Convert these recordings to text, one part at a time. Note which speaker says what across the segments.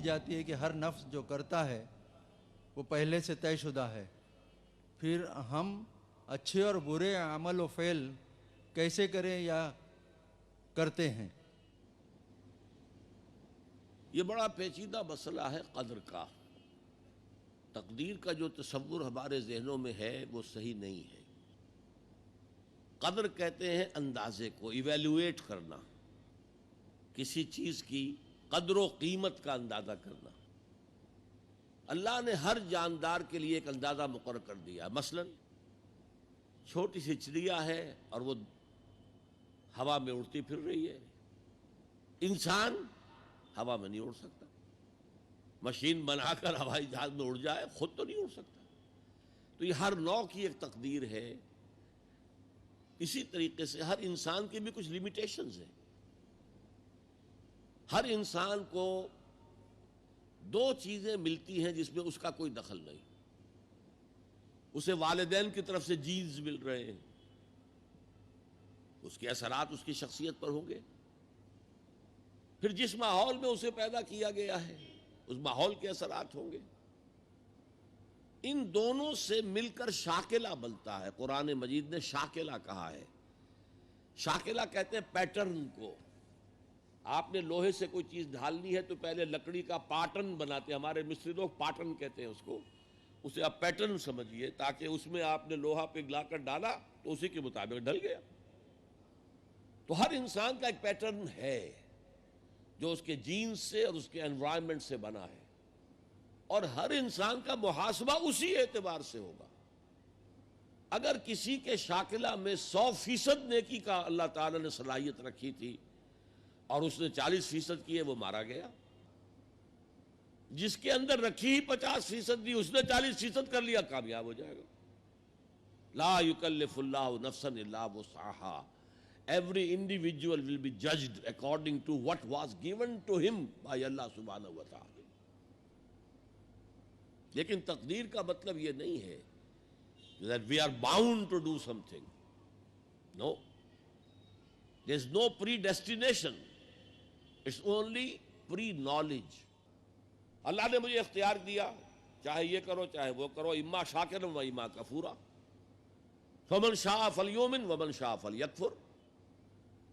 Speaker 1: جاتی ہے کہ ہر نفس جو کرتا ہے وہ پہلے سے طے شدہ ہے، پھر ہم اچھے اور برے عمل و فعل کیسے کریں یا کرتے ہیں؟
Speaker 2: یہ بڑا پیچیدہ مسئلہ ہے قدر کا۔ تقدیر کا جو تصور ہمارے ذہنوں میں ہے وہ صحیح نہیں ہے۔ قدر کہتے ہیں اندازے کو، ایویلویٹ کرنا، کسی چیز کی قدر و قیمت کا اندازہ کرنا۔ اللہ نے ہر جاندار کے لیے ایک اندازہ مقرر کر دیا۔ مثلا چھوٹی سی چڑیا ہے اور وہ ہوا میں اڑتی پھر رہی ہے، انسان ہوا میں نہیں اڑ سکتا۔ مشین بنا کر ہوائی جہاز میں اڑ جائے، خود تو نہیں اڑ سکتا۔ تو یہ ہر نوع کی ایک تقدیر ہے۔ اسی طریقے سے ہر انسان کی بھی کچھ لیمیٹیشنز ہیں۔ ہر انسان کو دو چیزیں ملتی ہیں جس میں اس کا کوئی دخل نہیں۔ اسے والدین کی طرف سے جینز مل رہے ہیں، اس کے اثرات اس کی شخصیت پر ہوں گے۔ پھر جس ماحول میں اسے پیدا کیا گیا ہے اس ماحول کے اثرات ہوں گے۔ ان دونوں سے مل کر شاکلہ بنتا ہے۔ قرآن مجید نے شاکلہ کہا ہے۔ شاکلہ کہتے ہیں پیٹرن کو۔ آپ نے لوہے سے کوئی چیز ڈھالنی ہے تو پہلے لکڑی کا پاٹرن بناتے ہیں، ہمارے مصری لوگ پاٹرن کہتے ہیں اس کو۔ اسے آپ پیٹرن سمجھیے، تاکہ اس میں آپ نے لوہا پگھلا کر ڈالا تو اسی کے مطابق ڈھل گیا۔ تو ہر انسان کا ایک پیٹرن ہے جو اس کے جینز سے اور اس کے انوائرمنٹ سے بنا ہے، اور ہر انسان کا محاسبہ اسی اعتبار سے ہوگا۔ اگر کسی کے شاکلہ میں 100% نیکی کا اللہ تعالی نے صلاحیت رکھی تھی اور اس نے 40% کی ہے، وہ مارا گیا۔ جس کے اندر رکھی ہی 50% دی، اس نے 40% کر لیا، کامیاب ہو جائے گا۔ لا یکلف اللہ نفسا الا وسعہا۔ Every individual will be judged according to what was given to him by Allah subhanahu wa ta'ala۔ لیکن تقدیر کا مطلب یہ نہیں ہے that we are bound to do something. No. There is no predestination. It's only pre-knowledge۔ اللہ نے مجھے اختیار دیا، چاہے یہ کرو چاہے وہ کرو، اما شاکرا و اما کفورا، فمن شاء فلیؤمن ومن شاء فلیکفر۔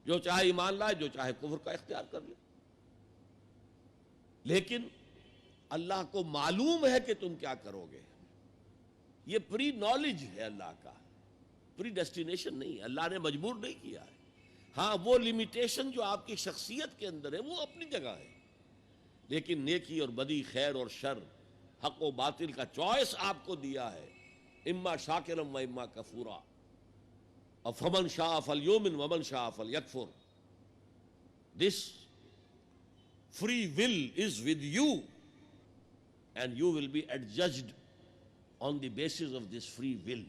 Speaker 2: جو چاہے ایمان لائے، جو چاہے کفر کا اختیار کر لے۔ لیکن اللہ کو معلوم ہے کہ تم کیا کرو گے۔ یہ پری نالج ہے اللہ کا، پری ڈیسٹینیشن نہیں۔ اللہ نے مجبور نہیں کیا ہے۔ ہاں، وہ لمیٹیشن جو آپ کی شخصیت کے اندر ہے وہ اپنی جگہ ہے، لیکن نیکی اور بدی، خیر اور شر، حق و باطل کا چوائس آپ کو دیا ہے، اما شاکرا و اما کفورا۔ فمن شاء فلیؤمن ومن شاء فلیکفر۔ This free will is with you and you will be adjudged on the basis of this free will۔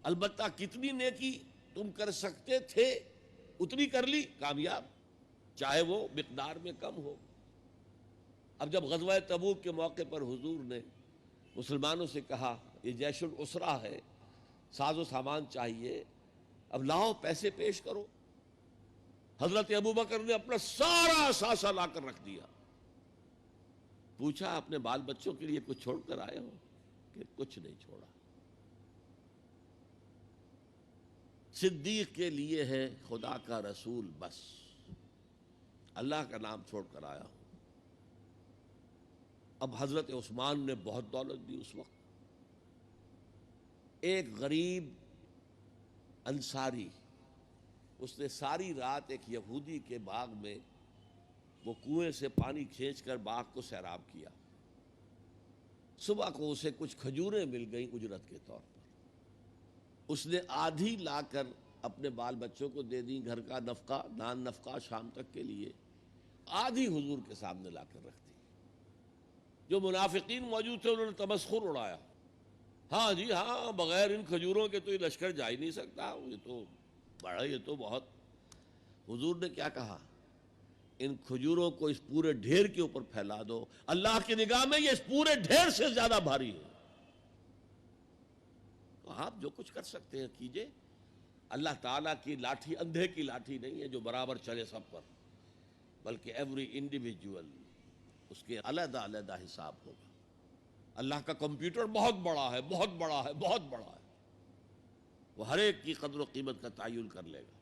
Speaker 2: البتہ کتنی نیکی تم کر سکتے تھے اتنی کر لی، کامیاب، چاہے وہ مقدار میں کم ہو۔ اب جب غزوہ تبوک کے موقع پر حضور نے مسلمانوں سے کہا یہ جیش العسرہ ہے، ساز و سامان چاہیے، اب لاؤ پیسے پیش کرو، حضرت ابوبکر نے اپنا سارا اثاثہ لا کر رکھ دیا۔ پوچھا اپنے بال بچوں کے لیے کچھ چھوڑ کر آئے ہو؟ کہ کچھ نہیں چھوڑا۔ صدیق کے لیے ہے خدا کا رسول، بس اللہ کا نام چھوڑ کر آیا ہوں۔ اب حضرت عثمان نے بہت دولت دی اس وقت۔ ایک غریب انصاری، اس نے ساری رات ایک یہودی کے باغ میں وہ کنویں سے پانی کھینچ کر باغ کو سیراب کیا۔ صبح کو اسے کچھ کھجوریں مل گئیں اجرت کے طور پر۔ اس نے آدھی لا کر اپنے بال بچوں کو دے دی، گھر کا نفقہ، نان نفقہ شام تک کے لیے، آدھی حضور کے سامنے لا کر رکھ دی۔ جو منافقین موجود تھے انہوں نے تمسخر اڑایا، ہاں جی ہاں، بغیر ان کھجوروں کے تو یہ لشکر جا ہی نہیں سکتا، یہ تو بڑا، یہ تو بہت۔ حضور نے کیا کہا؟ ان کھجوروں کو اس پورے ڈھیر کے اوپر پھیلا دو، اللہ کی نگاہ میں یہ اس پورے ڈھیر سے زیادہ بھاری ہے۔ تو آپ جو کچھ کر سکتے ہیں کیجئے۔ اللہ تعالیٰ کی لاٹھی اندھے کی لاٹھی نہیں ہے جو برابر چلے سب پر، بلکہ ایوری انڈیویجول اس کے علیحدہ علیحدہ حساب ہوگا. اللہ کا کمپیوٹر بہت بڑا ہے، بہت بڑا ہے، بہت بڑا ہے، وہ ہر ایک کی قدر و قیمت کا تعین کر لے گا.